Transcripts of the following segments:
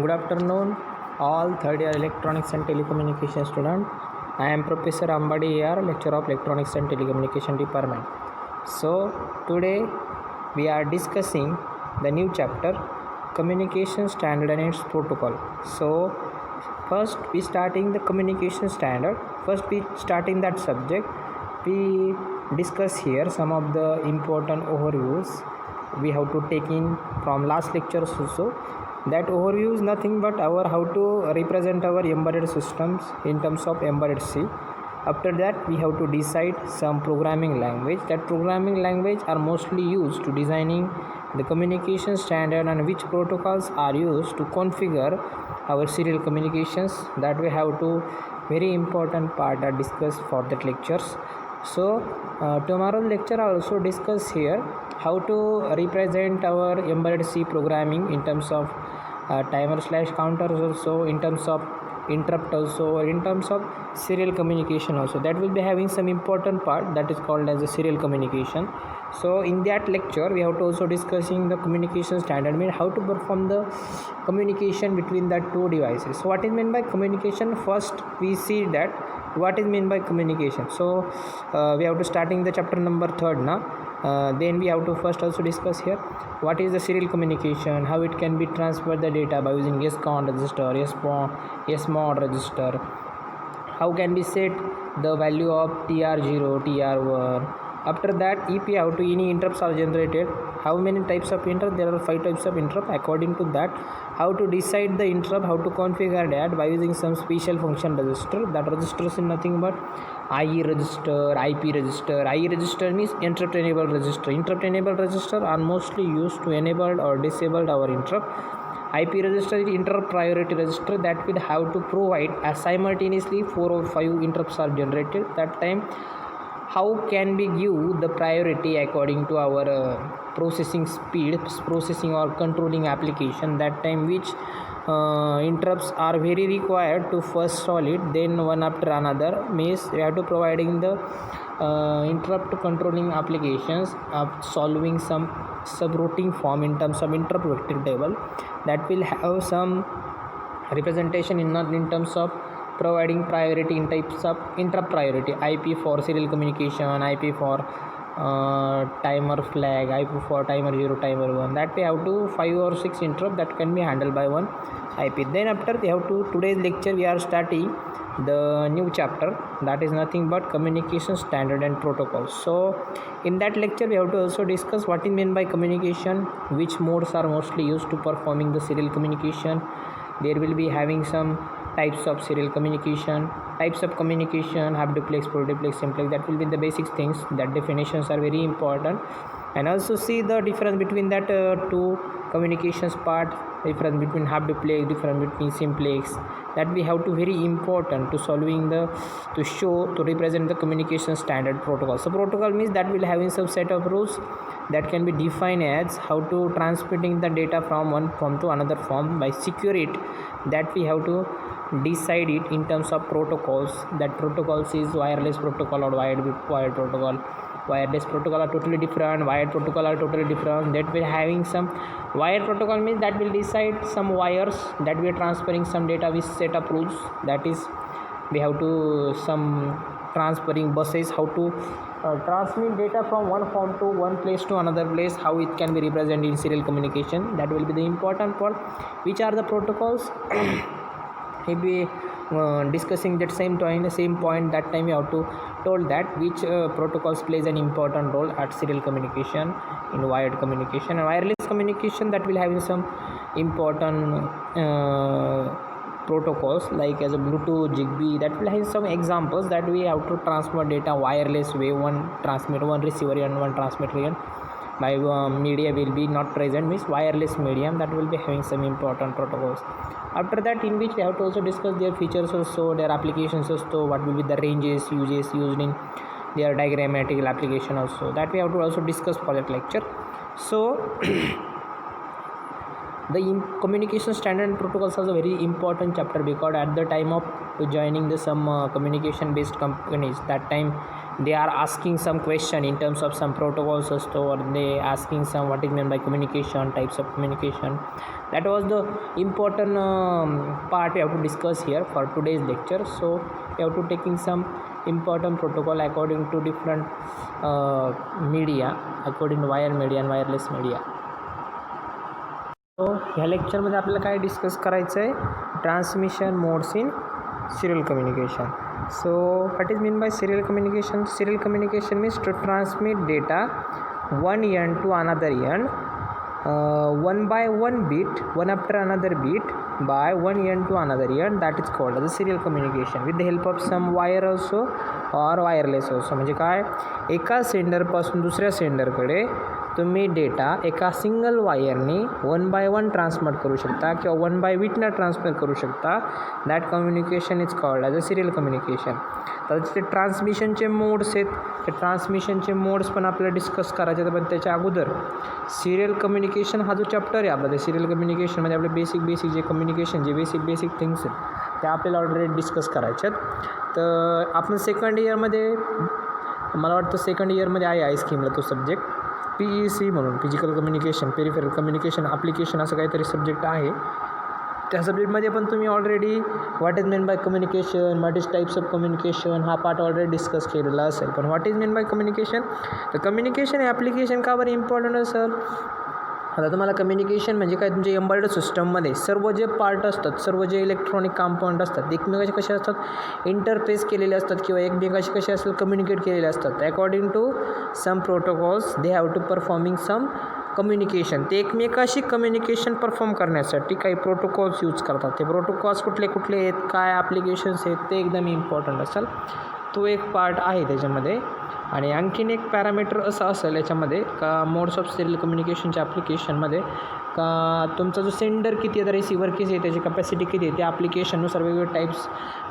Good afternoon, all third year electronics and telecommunication student. I am Professor Ambadi here, lecturer of electronics and telecommunication department. So today we are discussing the new chapter, communication standard and its protocol. So first we starting the communication standard. First we starting that subject. We discuss here some of the important overviews we have to take in from last lectures also. That overview is nothing but our how to represent our embedded systems in terms of embedded C. After that we have to decide some programming language. That programming language are mostly used to designing the communication standard and which protocols are used to configure our serial communications. That we have to very important part are discussed for that lectures. So tomorrow's lecture also discuss here how to represent our embedded C programming in terms of timer slash counters also, in terms of interrupt also, or in terms of serial communication also. That will be having some important part that is called as a serial communication. So in that lecture we have to also discussing the communication standard, mean how to perform the communication between the two devices. So what is meant by communication? First we see that what is meant by communication. So we have to starting the chapter number 3rd now. Then we have to first also discuss here what is the serial communication, how it can be transferred the data by using SCON register, SMOD register, how can be set the value of TR0, TR1. After that, if you have to any interrupts are generated, how many types of interrupt? There are 5 types of interrupt. According to that, how to decide the interrupt, how to configure that by using some special function register. That register is nothing but IE register, IP register. IE register means interrupt enable register. Interrupt enable register are mostly used to enable or disable our interrupt. IP register is interrupt priority register, that will have to provide as simultaneously 4 or 5 interrupts are generated. That time how can we give the priority according to our processing speed, processing or controlling application. That time which interrupts are very required to first solve it, then one after another, means we have to providing the interrupt controlling applications of solving some subroutine form in terms of interrupt vector table. That will have some representation in not in terms of providing priority in types of interrupt priority, IP for serial communication, IP for timer flag, IP for timer 0, timer 1. That we have to 5 or 6 interrupt that can be handled by one IP. Then after we have to today's lecture we are starting the new chapter, that is nothing but communication standard and protocols. So in that lecture we have to also discuss what is meant by communication, which modes are mostly used to performing the serial communication. There will be having some types of serial communication, types of communication, half duplex, full duplex, simplex. That will be the basic things. That definitions are very important. And also see the difference between that two communications part, difference between half duplex, difference between simplex. That we have to very important to solving the to show to represent the communication standard protocol. So protocol means that will having some set of rules that can be defined as how to transmitting the data from one form to another form by secure it. That we have to decide it in terms of protocols. That protocols is wireless protocol or wired protocol. Wireless protocol are totally different, wired protocol are totally different. That will having some wired protocol means that will decide some wires that we are transferring some data with set of rules. That is we have to some transferring buses, how to transmit data from one form to one place to another place, how it can be represented in serial communication. That will be the important part. Which are the protocols? If we discussing that same point, that time we have to told that which protocols plays an important role at serial communication in wired communication and wireless communication. That will have some important protocols like as a Bluetooth, Zigbee. That will have some examples that we have to transfer data wireless way, one transmitter, one receiver and one transmitter, and by media will be not present, means wireless medium. That will be having some important protocols. After that, in which we have to also discuss their features also, their applications also, what will be the ranges uses used in their diagrammatical application also. That we have to also discuss for that lecture. So the communication standard and protocols is a very important chapter, because at the time of joining the some communication based companies, that time they are asking some question in terms of some protocols also, or they asking some what is meant by communication, types of communication. That was the important part we have to discuss here for today's lecture. So we have to taking some important protocol according to different media, according to wire media and wireless media. So ह्या लेक्चरमध्ये आपल्याला काय discuss करायचं आहे, transmission modes in serial communication. So what is mean by serial communication? Serial communication means to transmit data one end to another end, one by one bit, one after another bit, by one end to another end. That is called as a serial communication with the help of some wire also or wireless also. म्हणजे काय, एका सेंडरपासून दुसऱ्या सेंडरकडे तुम्ही data एका single वायरनी one by one transmit करू शकता किंवा वन बाय बिटनं ट्रान्सफर करू शकता. That communication is called as a serial communication. तर ते ट्रान्समिशनचे मोड्स आहेत, ते ट्रान्समिशनचे मोड्स पण आपल्याला डिस्कस करायचे आहेत. पण त्याच्या अगोदर सिरियल कम्युनिकेशन हा जो चॅप्टर आहे आपला, त्या सिरियल कम्युनिकेशनमध्ये आपले बेसिक जे कम्युनिकेशन, जे बेसिक थिंग्स आहेत त्या आपल्याला ऑलरेडी डिस्कस करायच्या आहेत. तर आपण सेकंड इयरमध्ये, मला वाटतं सेकंड इयरमध्ये आहे स्कीमला तो सब्जेक्ट PEC म्हणून, physical communication, peripheral communication application असं काहीतरी सब्जेक्ट आहे. त्या सब्जेक्टमध्ये पण तुम्ही already what is mean by communication, what is types of communication हा पार्ट ऑलरेडी डिस्कस केलेला असेल. पण what is mean by communication, तर कम्युनिकेशन ॲप्लिकेशन का बरं इम्पॉर्टंट असेल. आता तुम्हाला कम्युनिकेशन म्हणजे काय, तुमच्या एम्बेडेड सिस्टममध्ये सर्व जे पार्ट असतात, सर्व जे इलेक्ट्रॉनिक कंपाऊंड असतात, एकमेकाचे कसे असतात, इंटरफेस केलेले असतात किंवा एकमेकाशी कसे असतात, कम्युनिकेट केलेले असतात. According to some protocols they have to performing some communication. ते एकमेकाशी कम्युनिकेशन परफॉर्म करण्यासाठी काही प्रोटोकॉल्स यूज करतात. ते प्रोटोकॉल्स कुठले आहेत, काय ॲप्लिकेशन्स आहेत, ते एकदम इम्पॉर्टंट असेल. तो एक पार्ट आहे त्याच्यामध्ये. आणि आणखीन एक पॅरामीटर असं असेल याच्यामध्ये का मोड्स ऑफ सिरियल कम्युनिकेशनच्या ॲप्लिकेशनमध्ये का तुमचा जो सेंडर किती आहे, रिसिव्हर किती आहे, त्याची कपॅसिटी किती आहे, त्या ॲप्लिकेशननुसार वेगवेगळे टाईप्स.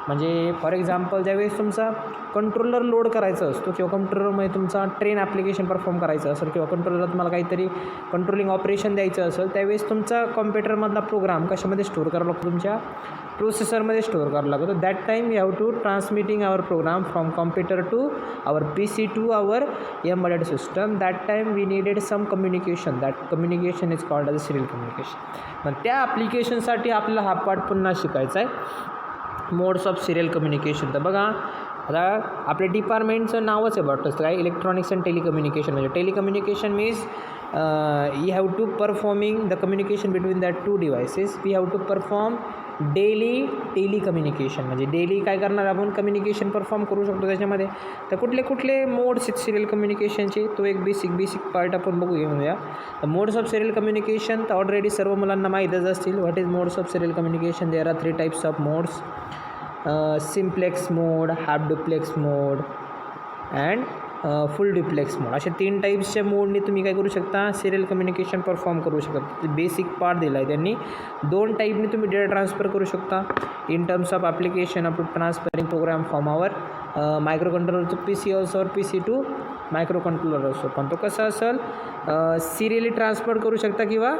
म्हणजे फॉर एक्झाम्पल ज्यावेळेस तुमचा कंट्रोलर लोड करायचा असतो किंवा कंट्रोलरमध्ये तुमचा ट्रेन ॲप्लिकेशन परफॉर्म करायचं असेल किंवा कंट्रोलरला तुम्हाला काहीतरी कंट्रोलिंग ऑपरेशन द्यायचं असेल, त्यावेळेस तुमचा कॉम्प्युटरमधला प्रोग्राम कशामध्ये स्टोअर करावा लागतो, तुमच्या प्रोसेसरमध्ये स्टोअर करावा लागतो. That time you have to transmitting our program from computer to our PC to our embedded system. That time we needed some communication. That communication is called as a serial communication. मग त्या ॲप्लिकेशनसाठी आपल्याला हा part पुन्हा शिकायचा आहे, modes of serial communication. तर बघा आता आपल्या डिपार्टमेंटचं नावच आहे वाटतं काय, इलेक्ट्रॉनिक्स अँड टेलिकम्युनिकेशन. म्हणजे telecommunication means you have to performing the communication between that two devices. We have to perform daily telecommunication. म्हणजे डेली काय करणार आपण, कम्युनिकेशन परफॉर्म करू शकतो त्याच्यामध्ये. तर कुठले मोड्स आहेत सिरियल कम्युनिकेशनचे, तो एक बेसिक पार्ट आपण बघू घेऊया. तर मोड्स ऑफ सिरियल कम्युनिकेशन तर ऑलरेडी सर्व मुलांना माहीतच असतील. What is modes of serial communication, there are 3 types of modes, simplex mode, half duplex mode and full duplex mode. अशा 3 टाईप्सच्या मोडने तुम्ही काय करू शकता, सिरियल कम्युनिकेशन परफॉर्म करू शकता. बेसिक पार्ट दिला आहे त्यांनी. 2 टाईपने तुम्ही डेटा ट्रान्सफर करू शकता in terms of application of transferring program from our micro controller to PC also और PC टू मायक्रो कंट्रोलर असो. पण तो कसा असेल, सिरियली ट्रान्सफर करू शकता किंवा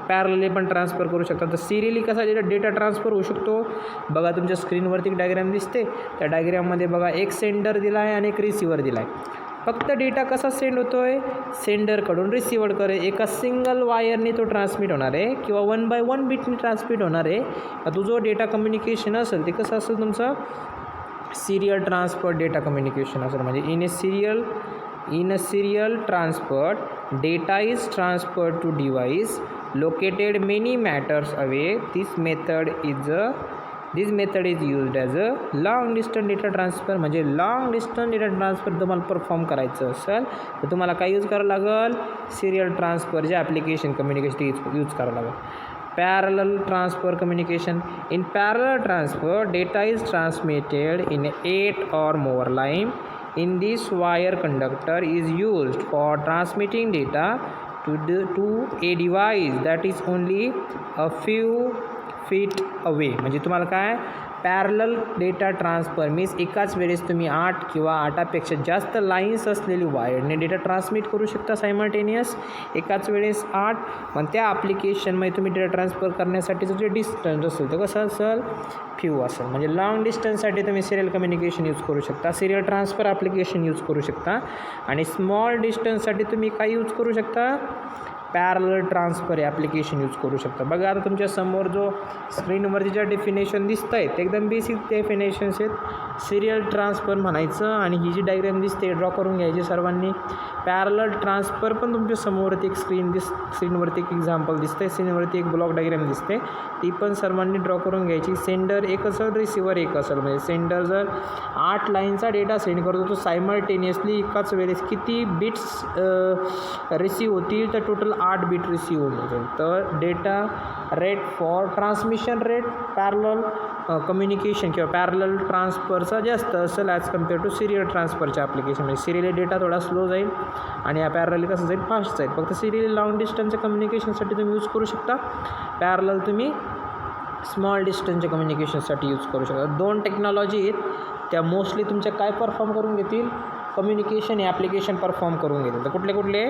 पॅरलली पण ट्रान्सफर करू शकता. तर सिरियली कसा डेटा ट्रान्सफर होऊ शकतो, बघा तुमच्या स्क्रीनवरती एक डायग्राम दिसते. त्या डायग्राममध्ये बघा एक सेंडर दिला आहे आणि एक रिसिव्हर दिला आहे. फक्त डेटा कसा सेंड होतो आहे, सेंडरकडून रिसिव्हरकडे एका सिंगल वायरने तो ट्रान्समिट होणार आहे किंवा 1 बाय 1 बिटने ट्रान्समिट होणार आहे. तो जो डेटा कम्युनिकेशन असेल ते कसं असेल, तुमचं सिरियल ट्रान्सफर डेटा कम्युनिकेशन असेल. म्हणजे in a serial transfer data is transferred to device located many meters away. This method is used as a long distance data transfer. म्हणजे लॉंग डिस्टन्स डेटा ट्रान्सफर तुम्हाला perform करायचं असेल तर तुम्हाला काय use करावं लागेल, सिरियल ट्रान्सफर जे ॲप्लिकेशन कम्युनिकेशन यूज करावं लागेल. Parallel transfer communication. In parallel transfer, data is transmitted in 8 or more line. In this, wire conductor is used for transmitting data to a device that is only a few feet away. म्हणजे तुम्हाला काय parallel data transfer means एकाच वेळेस तुम्ही 8 किंवा 8पेक्षा जास्त lines असलेली वायरने data transmit करू शकता सायमल्टेनियस एकाच वेळेस 8. पण त्या ॲप्लिकेशनमध्ये तुम्ही डेटा ट्रान्सफर करण्यासाठीचं जे डिस्टन्स असेल तर कसं असेल फ्यू असेल. म्हणजे लाँग डिस्टन्ससाठी तुम्ही सिरियल कम्युनिकेशन यूज करू शकता, सिरियल ट्रान्सफर ॲप्लिकेशन यूज करू शकता. आणि स्मॉल डिस्टन्ससाठी तुम्ही काय यूज करू शकता, पॅरलल ट्रान्सफर ॲप्लिकेशन यूज करू शकता. बघा आता तुमच्या समोर जो स्क्रीनवरती ज्या डेफिनेशन दिसत आहेत ते एकदम बेसिक डेफिनेशन्स आहेत. सिरियल ट्रान्सफर म्हणायचं आणि ही जी डायग्राम दिसते ड्रॉ करून घ्यायची सर्वांनी. पॅरलल ट्रान्सफर पण तुमच्या समोरती एक स्क्रीनवरती एक एक्झाम्पल दिसते, स्क्रीनवरती एक ब्लॉक डायग्राम दिसते, ती पण सर्वांनी ड्रॉ करून घ्यायची. सेंडर एक असेल, रिसिवर एक असेल. म्हणजे सेंडर जर 8 लाईनचा डेटा सेंड करतो तो सायमल्टेनियसली एकाच वेळेस किती बिट्स रिसीव होतील, तर टोटल 8 बिट रिसीव होतील. तर data rate for transmission rate parallel communication किंवा पॅरलल ट्रान्सफरचा जास्त असेल ॲज कम्पेअर टू सिरियल ट्रान्सफरच्या ॲप्लिकेशन. म्हणजे सिरियली डेटा थोडा स्लो जाईल आणि या पॅरलली कसं जाईल, फास्ट जाईल. फक्त सिरियली लाँग डिस्टन्सच्या कम्युनिकेशनसाठी तुम्ही यूज करू शकता, पॅरलल तुम्ही स्मॉल डिस्टन्सच्या कम्युनिकेशनसाठी यूज करू शकता. 2 टेक्नॉलॉजी आहेत त्या मोस्टली तुमच्या काय परफॉर्म करून घेतील, कम्युनिकेशन ॲप्लिकेशन परफॉर्म करून घेतील. तर कुठले कुठले,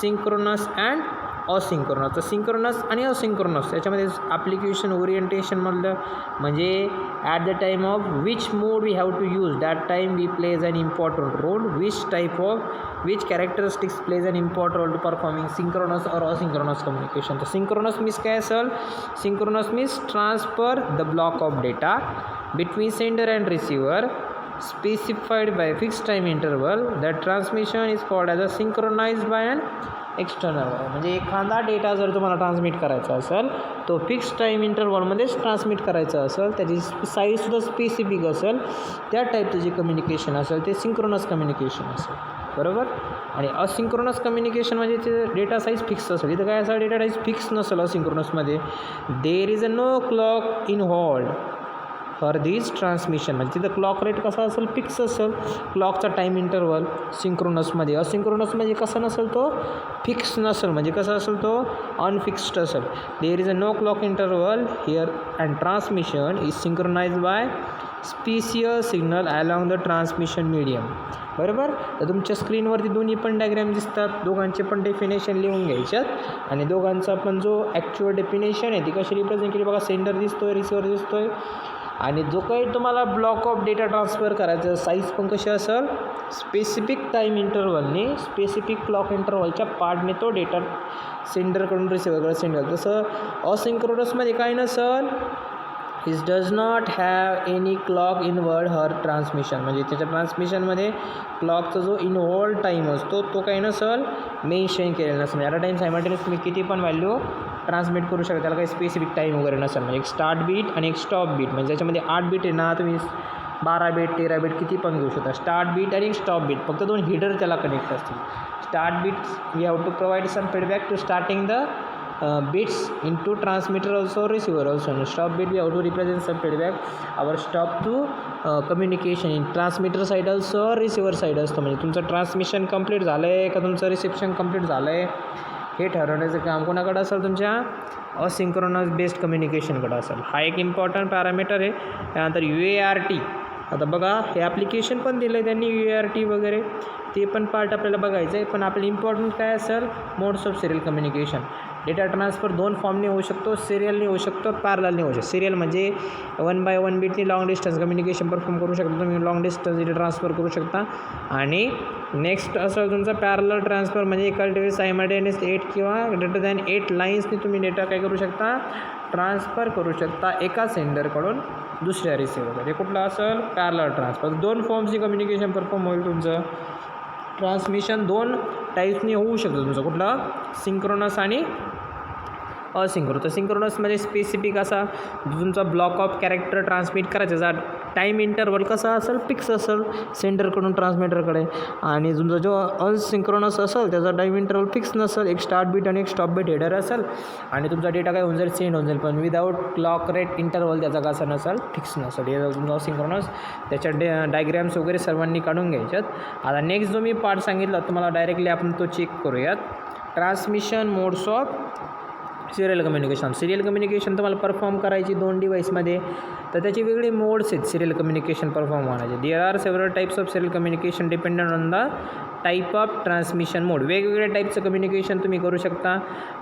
सिंक्रोनस अँड असिंक्रोनस. तर सिंक्रोनस आणि असिंक्रोनस याच्यामध्ये ॲप्लिकेशन ओरिएंटेशनमधलं म्हणजे at the time of which mode we have to use that time we plays an important role, which characteristics plays an important role to performing synchronous और asynchronous communication. तर synchronous means काय असेल, synchronous means transfer the block of data between sender and receiver specified by fixed time interval. That transmission is called as a synchronized by an external wire. म्हणजे एखादा data जर तुम्हाला transmit करायचा असेल तो fix time इंटरवलमध्येच transmit करायचा असेल, त्याची साईजसुद्धा स्पेसिफिक असेल, त्या टाईपचं जे कम्युनिकेशन असेल ते सिंक्रोनस कम्युनिकेशन असेल, बरोबर. आणि असिंक्रोनस कम्युनिकेशन म्हणजे ते डेटा साईज फिक्स असेल. इथं काय असेल, डेटा साईज फिक्स नसेल असिंक्रोनसमध्ये. There is a no clock involved for this transmission. म्हणजे तिथं क्लॉक रेट कसा असेल, फिक्स असेल क्लॉकचा टाईम इंटरवल सिंक्रोनसमध्ये. असिंक्रोनसमध्ये कसा नसेल, तो फिक्स नसेल. म्हणजे कसा असेल, तो अनफिक्स्ड असेल. There is a no clock interval here and transmission is synchronised by special signal along the transmission medium, बरोबर. तर तुमच्या स्क्रीनवरती दोन्ही पण डायग्राम दिसतात, दोघांचे पण डेफिनेशन लिहून घ्यायच्यात आणि दोघांचा पण जो ॲक्च्युअल डेफिनेशन आहे ती कशी रिप्रेझेंट केली बघा. सेंडर दिसतोय, रिसिवर दिसतोय आणि जो काही तुम्हाला ब्लॉक ऑफ डेटा ट्रान्सफर करायचं साईज पण कशी असेल, स्पेसिफिक टाईम इंटरवलने, स्पेसिफिक क्लॉक इंटरवलच्या पार्टने तो डेटा सेंडरकडून रिसिव्हरकडे सेंड करतो. तसं असिंक्रोनसमध्ये काय नसेल, is does not have any clock inward her transmission. म्हणजे त्याच्या ट्रान्समिशनमध्ये क्लॉकचा जो इन्व्हॉल्ड टाईम असतो तो काही नसेल मेन्शन केलेला नसेल. ॲट अ टाईम सायमल्टेनियस तुम्ही किती पण व्हॅल्यू ट्रान्समिट करू शकता, त्याला काही स्पेसिफिक टाईम वगैरे नसेल. म्हणजे एक स्टार्ट बीट आणि एक स्टॉप बीट. म्हणजे त्याच्यामध्ये 8 बीट आहे ना, तुम्ही 12 बीट 13 बीट किती पण घेऊ शकता. स्टार्ट बीट आणि स्टॉप बीट, फक्त 2 हिडर त्याला कनेक्ट असतील. Start bit we have to provide some feedback to starting the bits into transmitter also, receiver also. And stop bit we have to represent some feedback, our stop to communication in transmitter side also, receiver side असतं. म्हणजे तुमचं transmission complete झालं आहे का तुमचं reception complete झालं आहे हे ठरवण्याचं काम कोणाकडं असेल, तुमच्या असिंक्रोनस बेस्ड कम्युनिकेशनकडं असेल. हा एक इम्पॉर्टंट पॅरामीटर आहे. त्यानंतर UART. आता बघा हे ॲप्लिकेशन पण दिलं आहे त्यांनी UART वगैरे, ते पण पार्ट आपल्याला बघायचं आहे. पण आपलं इम्पॉर्टंट काय असेल, modes of serial communication. Data transfer 2 फॉर्मने होऊ शकतो, सिरियलने होऊ शकतो, पॅरललने होऊ शकतो. सिरियल म्हणजे 1 by 1 बीटनी लॉंग डिस्टन्स कम्युनिकेशन परफॉर्म करू शकता तुम्ही, लॉंग डिस्टन्स डेटा ट्रान्सफर करू शकता. आणि नेक्स्ट असं तुमचा पॅरलल ट्रान्सफर म्हणजे एका वेळेस सायमल्टेनियस 8 किंवा ग्रेटर दॅन 8 लाईन्सनी तुम्ही डेटा काय करू शकता, ट्रान्सफर करू शकता एका सेंडरकडून दुसऱ्या रिसिव्हरकडे. हे कुठलं असेल, पॅरलल ट्रान्सफर. 2 फॉर्मची कम्युनिकेशन परफॉर्म होईल तुमचं. ट्रान्समिशन 2 टाईप्सनी होऊ शकतं तुमचं, कुठलं, सिंक्रोनस आणि असिंक्रोनस. तर सिंक्रोनसमध्ये स्पेसिफिक असा तुमचा ब्लॉक ऑफ कॅरेक्टर ट्रान्समिट करायचा, जा टाईम इंटरवल कसा असेल, फिक्स असेल सेंडरकडून ट्रान्समिटरकडे. आणि तुमचा जो अनसिंक्रोनस असेल त्याचा टाईम इंटरवल फिक्स नसेल, एक स्टार्ट बीट आणि एक स्टॉप बीट हेडर असेल आणि तुमचा डेटा काय होऊन जाईल, सेंड होऊन जाईल, पण विदाऊट क्लॉक रेट इंटरवल त्याचा कसा नसेल, फिक्स नसेल. हे तुमचा असिंक्रोनस. त्याच्या डायग्राम्स वगैरे सर्वांनी काढून घ्यायच्यात. आता नेक्स्ट जो मी पार्ट सांगितला तुम्हाला डायरेक्टली आपण तो चेक करूयात. Transmission modes of serial communication तुम्हाला परफॉर्म करायची 2 डिव्हाइसमध्ये, तर त्याची वेगळी मोड्स आहेत सिरियल कम्युनिकेशन परफॉर्म होण्याचे. There are several types of serial communication dependent on the type of transmission mode. वेगवेगळ्या टाईपचं कम्युनिकेशन तुम्ही करू शकता.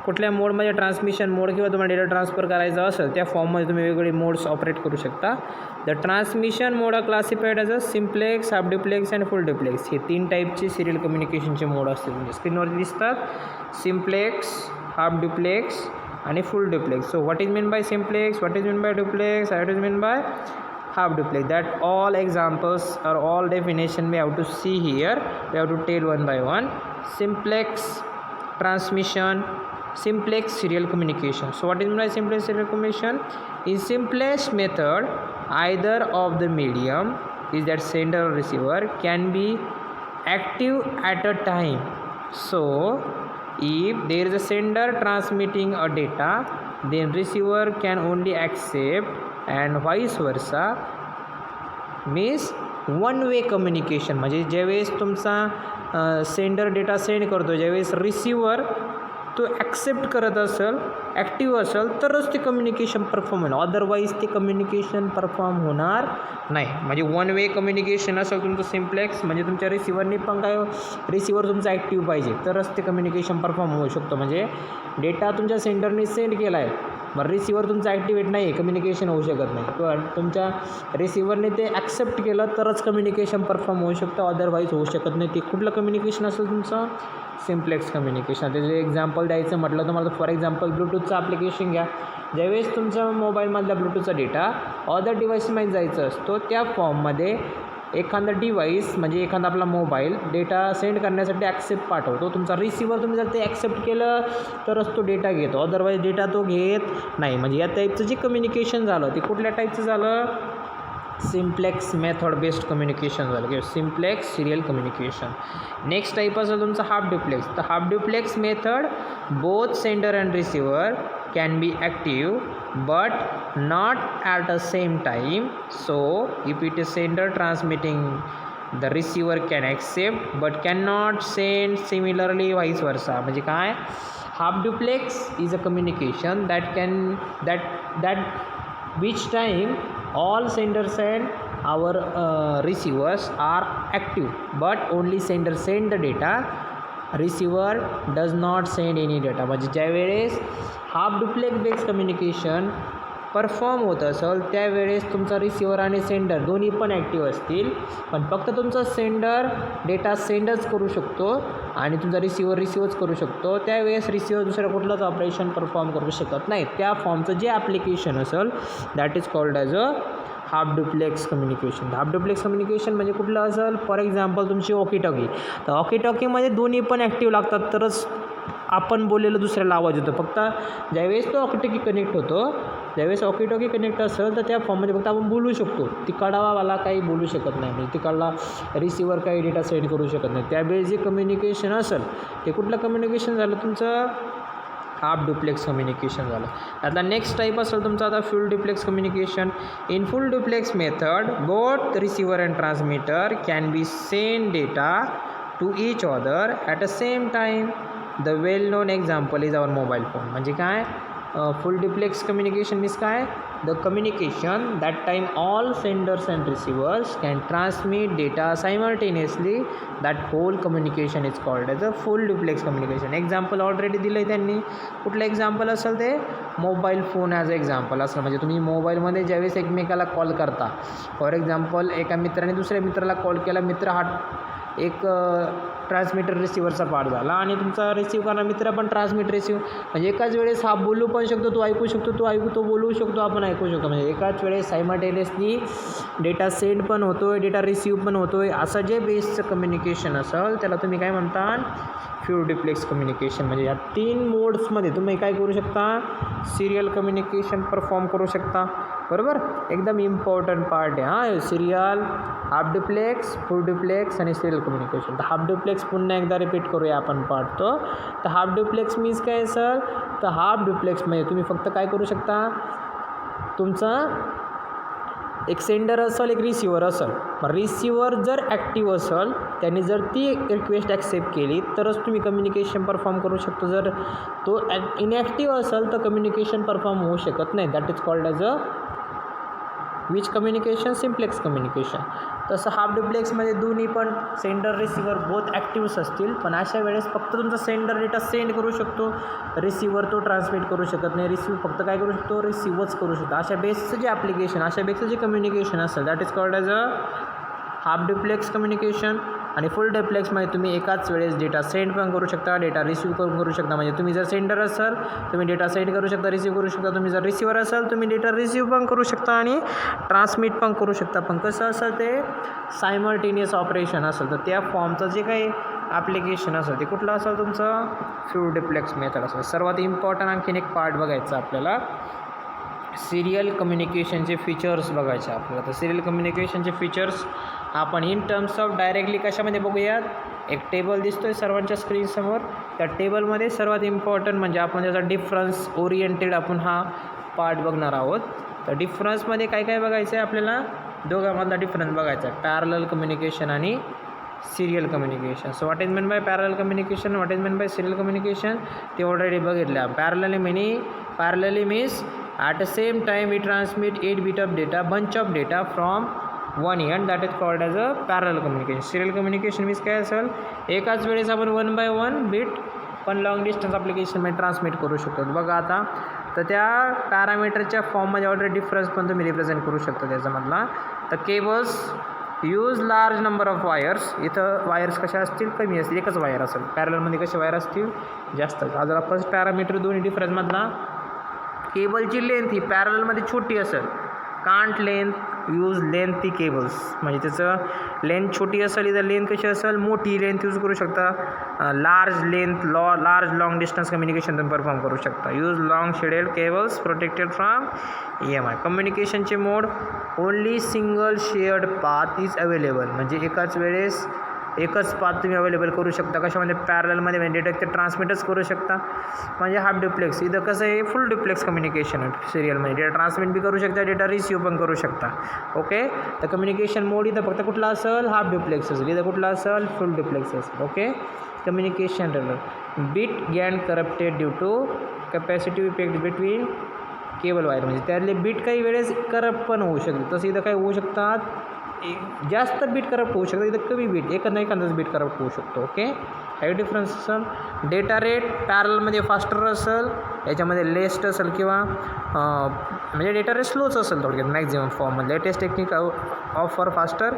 कुठल्या मोडमध्ये ट्रान्समिशन मोड किंवा तुम्हाला डेटा ट्रान्सफर करायचा असेल त्या फॉर्ममध्ये तुम्ही वेगवेगळे मोड्स ऑपरेट करू शकता. The transmission mode are classified as a simplex, half duplex and full duplex. हे 3 टाईपचे सिरियल कम्युनिकेशनचे मोड असतात. म्हणजे स्क्रीनवरती दिसतात सिम्प्लेक्स, हाफ ड्युप्लेक्स आणि फुल duplex. So what is meant by simplex, what is meant by duplex, what is meant by half duplex? That all examples or all definition we have to see here. We have to tell one by one. Simplex transmission, simplex serial communication. So what is meant by simplex serial communication? In simplest method, either of the medium is that sender or receiver can be active at a time. So if there is a sender transmitting a data, then receiver can only accept and vice versa. Means one way communication. म्हणजे ज्यावेळेस तुमचा sender data send करतो, ज्यावेळेस receiver तो accept करत असेल, active असेल, तरच ते कम्युनिकेशन परफॉर्म होणार. अदरवाईज ते कम्युनिकेशन परफॉर्म होणार नाही. म्हणजे वन वे कम्युनिकेशन असेल तुमचं सिम्प्लेक्स, म्हणजे तुमच्या रिसिवरनी पण काय, रिसिवर तुमचा ॲक्टिव्ह पाहिजे तरच ते कम्युनिकेशन परफॉर्म होऊ शकतं. म्हणजे डेटा तुमच्या सेंडरने सेंड केला आहे, बरं रिसिवर तुमचा ॲक्टिवेट नाही आहे, कम्युनिकेशन होऊ शकत नाही. किंवा तुमच्या रिसिवरने ते ॲक्सेप्ट केलं तरच कम्युनिकेशन परफॉर्म होऊ शकतं, अदरवाईज होऊ शकत नाही. ते कुठलं कम्युनिकेशन असेल तुमचं सिम्प्लेक्स कम्युनिकेशन. त्याचं एक्झाम्पल द्यायचं म्हटलं तुम्हाला, फॉर एक्झाम्पल ब्लूटूथचं ॲप्लिकेशन घ्या. ज्यावेळेस तुमच्या मोबाईलमधला ब्लूटूथचा डेटा अदर डिव्हाइसमध्ये जायचा असतो, त्या फॉर्ममध्ये एखादा डिव्हाइस म्हणजे एखादा आपला मोबाईल डेटा सेंड करण्यासाठी ॲक्सेप्ट पाठवतो. तुमचा रिसिवर तुम्ही जर ते ॲक्सेप्ट केलं तरच तो डेटा घेतो, अदरवाईज डेटा तो घेत नाही. म्हणजे या टाईपचं जे कम्युनिकेशन झालं ते कुठल्या टाईपचं झालं, सिम्प्लेक्स मेथड बेस्ड कम्युनिकेशन झालं किंवा simplex serial communication. Next type असेल तुमचं हाफ ड्युप्लेक्स. तर half duplex method both sender and receiver can be active but not at the same time. So if it is sender transmitting, the receiver can accept but cannot send, similarly vice versa. म्हणजे काय, half duplex is a communication that which time all senders and our receivers are active, but only sender send the data, receiver does not send any data. म्हणजे ज्यावेळेस half duplex based communication perform होत असेल त्यावेळेस तुमचा receiver आणि sender दोन्ही पण active असतील, पण फक्त तुमचा सेंडर डेटा सेंडच करू शकतो आणि तुमचा रिसिवरच करू शकतो. त्यावेळेस रिसिवर दुसरं कुठलंच ऑपरेशन परफॉर्म करू शकत नाही. त्या फॉर्मचं जे ॲप्लिकेशन असेल that is called as a half duplex communication. Half duplex communication म्हणजे कुठलं असेल, फॉर एक्झाम्पल तुमची वॉकीटॉकी. तर वॉकीटॉकीमध्ये दोन्ही पण ॲक्टिव्ह लागतात तरच आपण बोललेलं दुसऱ्याला आवाज येतो. फक्त ज्यावेळेस तो वॉकीटॉकी कनेक्ट होतो, ज्यावेळेस वॉकीटॉकी कनेक्ट असेल तर त्या फॉर्ममध्ये फक्त आपण बोलू शकतो, तिकडवाला काही बोलू शकत नाही. म्हणजे तिकडला रिसिवर काही डेटा सेंड करू शकत नाही. त्यावेळेस जे कम्युनिकेशन असेल ते कुठलं कम्युनिकेशन झालं तुमचं, हाफ डुप्लेक्स कम्युनिकेशन झालं. आता नेक्स्ट टाईप असेल तुमचा आता full duplex communication. In full duplex method both receiver and transmitter can be send data to each other at a same time. The well known example is our mobile phone. म्हणजे काय, full duplex communication means काय, the communication that time all senders and receivers can transmit data simultaneously, that whole communication is called as a full duplex communication. Example already दिलं आहे त्यांनी. कुठलं example असेल ते mobile phone as a example असलं. म्हणजे तुम्ही मोबाईलमध्ये ज्यावेळेस एकमेकाला कॉल करता, फॉर एक्झाम्पल एका मित्राने दुसऱ्या मित्राला कॉल केला, मित्र हा एक ट्रान्समीटर रिसिवरचा पार्ट झाला आणि तुमचा रिसिव्ह करणारा मित्र पण ट्रान्समीटर रिसिव्ह, म्हणजे एकाच वेळेस हा बोलू पण शकतो, तो ऐकू शकतो, तो बोलू शकतो, आपण ऐकू शकतो. म्हणजे एकाच वेळेस सायमल्टेनियसली डेटा सेंड पण होतो आहे, डेटा रिसिव्ह पण होतो आहे. असं जे बेसचं कम्युनिकेशन असेल त्याला तुम्ही काय म्हणता, फ्यू डुप्लेक्स कम्युनिकेशन. म्हणजे या 3 मोड्समध्ये तुम्ही काय करू शकता, सिरियल कम्युनिकेशन परफॉर्म करू शकता. बरोबर, एकदम इम्पॉर्टंट पार्ट आहे हा सिरियल, हाफ डुप्लेक्स, फुल डुप्लेक्स आणि सिरियल कम्युनिकेशन. तर हाफ डुप्लेक्स पुन्हा एकदा रिपीट करूया आपण पार्ट तो. तर हाफ डुप्लेक्स मीन्स काय सर, तर हाफ डुप्लेक्समध्ये तुम्ही फक्त काय करू शकता, तुमचा एक सेंडर असेल एक रिसिवर असेल. रिसिवर जर ॲक्टिव्ह असेल त्यांनी जर ती रिक्वेस्ट ॲक्सेप्ट केली तरच तुम्ही कम्युनिकेशन परफॉर्म करू शकतो. जर तो इनॲक्टिव्ह असेल तर कम्युनिकेशन परफॉर्म होऊ शकत नाही. That is called as a which communication, simplex communication. तसं हाफ डुप्लेक्समध्ये दोन्ही पण सेंडर रिसिवर बोथ ॲक्टिव्हच असतील, पण अशा वेळेस फक्त तुमचा सेंडर डेटा सेंड करू शकतो, रिसिवर तो ट्रान्समिट करू शकत नाही. रिसिव्ह फक्त काय करू शकतो, रिसिव्हच करू शकतो. अशा बेसचं जे ॲप्लिकेशन, अशा बेसचं जे कम्युनिकेशन असेल that is called as a half duplex communication. आणि फुल डुप्लेक्समध्ये तुम्ही एकाच वेळेस डेटा सेंड पण करू शकता, डेटा रिसिव्ह करू शकता. म्हणजे तुम्ही जर सेंडर असाल तुम्ही डेटा सेंड करू शकता, रिसिव्ह करू शकता. तुम्ही जर रिसिव्हर असाल तुम्ही डेटा रिसिव्ह पण करू शकता आणि ट्रान्समिट पण करू शकता. पण कसं असेल ते सायमल्टेनियस ऑपरेशन असेल तर त्या फॉर्मचं जे काही ॲप्लिकेशन असेल ते कुठलं असेल तुमचं फुल डुप्लेक्स मेथड असेल. सर्वात इम्पॉर्टंट आणखीन एक पार्ट बघायचा आपल्याला, सिरियल कम्युनिकेशनचे फीचर्स बघायचे आपल्याला. तर सिरियल कम्युनिकेशनचे फीचर्स आपण इन टर्म्स ऑफ डायरेक्टली कशामध्ये बघूयात. एक टेबल दिसतो आहे सर्वांच्या स्क्रीनसमोर. त्या टेबलमध्ये सर्वात इम्पॉर्टंट म्हणजे आपण त्याचा डिफरन्स ओरिएंटेड आपण हा पार्ट बघणार आहोत. तर डिफरन्समध्ये काय काय बघायचं आहे आपल्याला, दोघांमधला डिफरन्स बघायचा आहे, पॅरलल कम्युनिकेशन आणि serial communication. So what is mean by parallel communication, what is mean by serial communication ते ऑलरेडी बघितलं. Parallelly means at the same time we transmit 8 bit of data, bunch of data from one end, that is called as a parallel communication. Serial communication means काय असेल, एकाच वेळेस आपण 1 by 1 bit पण long distance ॲप्लिकेशनमध्ये transmit करू शकतो. बघा आता तर त्या पॅरामीटरच्या फॉर्ममध्ये ऑलरेडी डिफरन्स पण तुम्ही रिप्रेझेंट करू शकता त्याच्यामधला. तर cables use large number of wires. इथं वायर्स कशा असतील, कमी असतील, एकच वायर असेल. पॅरललमध्ये कसे वायर असतील, जास्त. जर फर्स्ट पॅरामीटर दोन्ही डिफरन्समधला केबलची लेंथ ही पॅरलमध्ये छोटी असेल, can't length use lengthy cables. म्हणजे त्याचं लेंथ छोटी असेल, इथं लेंथ कशी असेल, मोठी लेंथ यूज करू शकता. Large length large long distance communication तुम्ही परफॉर्म करू शकता. Use long shielded cables protected from EMI. कम्युनिकेशनचे mode only single shared path is available. म्हणजे एकाच वेळेस एकच पाथ तुम्ही अवेलेबल करू शकता. कशामध्ये, पॅरलमध्ये, म्हणजे डेटा ते ट्रान्समिटच करू शकता. म्हणजे हाफ डुप्लेक्स. इथं कसं आहे, फुल डुप्लेक्स कम्युनिकेशन आहे सिरियलमध्ये. डेटा ट्रान्समिट बी करू शकता, डेटा रिसिव्ह पण करू शकता. ओके. तर कम्युनिकेशन मोड इथं फक्त कुठला असेल, हाफ डुप्लेक्स असेल. इथं कुठला असेल, फुल डुप्लेक्स असेल. Okay. Communication bit can corrupted due to capacity effect between cable wire. म्हणजे त्यातले बीट काही वेळेस करप्ट पण होऊ शकते. तसं इथं काय होऊ शकतात, जास्त बीट करप्ट होऊ शकतं, इथं कमी बीट एखादाच बीट करप्ट होऊ शकतो. ओके. हाय डिफरन्स असेल. डेटा रेट पॅरलमध्ये फास्टर असेल, याच्यामध्ये लेस्ट असेल किंवा म्हणजे डेटा रेट स्लोच असेल थोडक्यात मॅक्झिमम फॉर्ममध्ये. Latest technique offer faster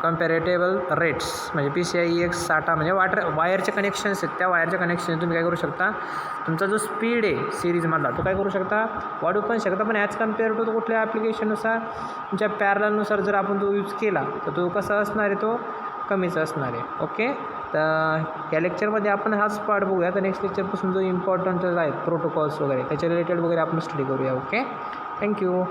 comparable rates. म्हणजे PCIe SATA म्हणजे वायरचे कनेक्शन्स आहेत, त्या वायरच्या कनेक्शन तुम्ही काय करू शकता, तुमचा जो स्पीड आहे सिरीजमधला तो काय करू शकता, वाढवू पण शकता. पण ॲज कम्पेअर टू तो कुठल्या ॲप्लिकेशननुसार तुमच्या पॅरलनुसार जर आपण तो यूज केला तर तो कसा असणार आहे, तो कमीच असणार आहे. ओके. तर या लेक्चरमध्ये आपण हाच पार्ट बघूया. तर नेक्स्ट लेक्चरपासून जो इम्पॉर्टंट आहेत प्रोटोकॉल्स वगैरे त्याच्या रिलेटेड वगैरे आपण स्टडी करूया. ओके. थँक्यू.